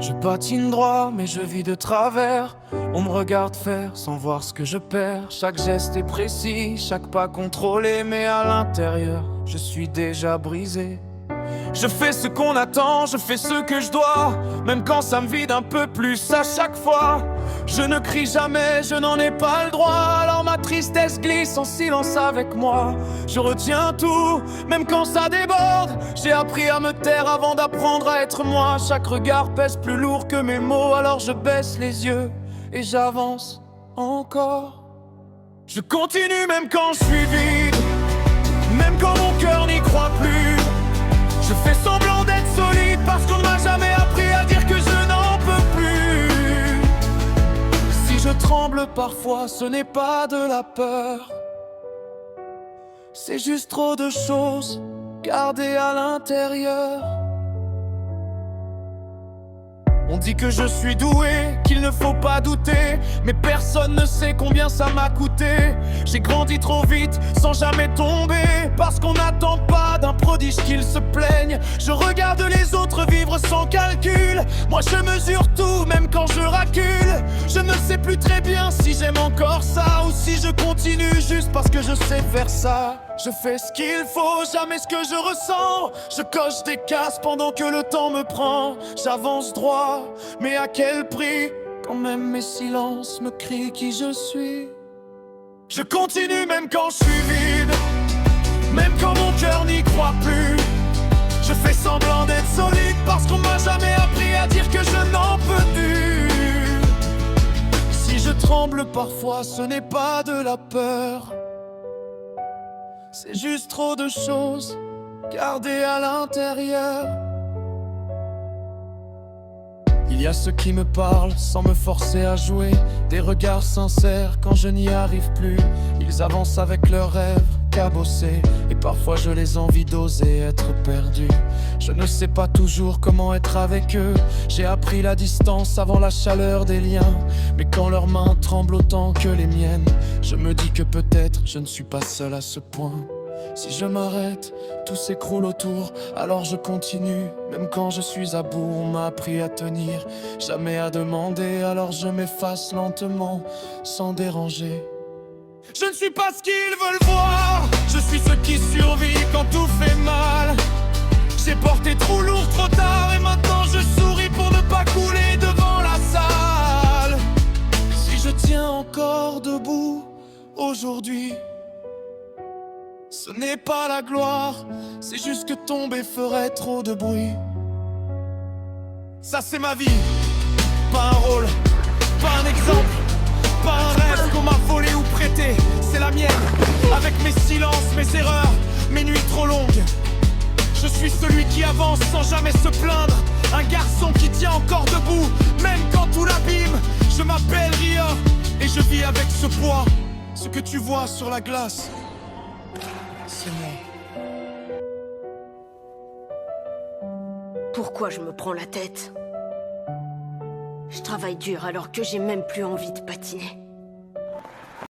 Je patine droit, mais je vis de travers. On me regarde faire sans voir ce que je perds. Chaque geste est précis, chaque pas contrôlé, mais à l'intérieur, je suis déjà brisé. Je fais ce qu'on attend, je fais ce que je dois, même quand ça me vide un peu plus à chaque fois. Je ne crie jamais, je n'en ai pas le droit, alors ma tristesse glisse en silence avec moi. Je retiens tout, même quand ça déborde. J'ai appris à me taire avant d'apprendre à être moi. Chaque regard pèse plus lourd que mes mots, alors je baisse les yeux et j'avance encore. Je continue même quand je suis vide, même quand mon cœur n'y croit plus. Je fais semblant d'être solide parce qu'on ne m'a jamais appris à dire que je n'en peux plus. Si je tremble parfois, ce n'est pas de la peur. C'est juste trop de choses gardées à l'intérieur. On dit que je suis doué, qu'il ne faut pas douter, mais personne ne sait combien ça m'a coûté. J'ai grandi trop vite sans jamais tomber, parce qu'on n'attend pas d'un prodige qu'il se plaigne. Je regarde les autres vivre sans calcul, moi je mesure tout même quand je recule. Je ne sais plus très bien si j'aime encore ça, ou si je continue juste parce que je sais faire ça. Je fais ce qu'il faut, jamais ce que je ressens. Je coche des cases pendant que le temps me prend. J'avance droit, mais à quel prix? Quand même mes silences me crient qui je suis. Je continue même quand je suis vide, même quand mon cœur n'y croit plus. Je fais semblant d'être solide parce qu'on m'a jamais appris à dire que je n'en peux plus. Si je tremble parfois, ce n'est pas de la peur. C'est juste trop de choses gardées à l'intérieur. Il y a ceux qui me parlent sans me forcer à jouer, des regards sincères quand je n'y arrive plus. Ils avancent avec leurs rêves cabossés, et parfois je les envie d'oser être perdu. Je ne sais pas toujours comment être avec eux. J'ai appris la distance avant la chaleur des liens, mais quand leurs mains tremblent autant que les miennes, je me dis que peut-être je ne suis pas seul à ce point. Si je m'arrête, tout s'écroule autour, alors je continue. Même quand je suis à bout, on m'a appris à tenir. Jamais à demander, alors je m'efface lentement, sans déranger. Je ne suis pas ce qu'ils veulent voir, je suis ce qui survit quand tout fait mal. J'ai porté trop lourd trop tard, et maintenant je souris pour ne pas couler devant la salle. Si je tiens encore debout aujourd'hui, ce n'est pas la gloire, c'est juste que tomber ferait trop de bruit. Ça c'est ma vie, pas un rôle, pas un exemple, pas un rêve qu'on m'a volé ou prêté. C'est la mienne, avec mes silences, mes erreurs, mes nuits trop longues. Je suis celui qui avance sans jamais se plaindre, un garçon qui tient encore debout, même quand tout l'abîme. Je m'appelle Ria, et je vis avec ce poids. Ce que tu vois sur la glace, c'est moi. Pourquoi je me prends la tête? Je travaille dur alors que j'ai même plus envie de patiner.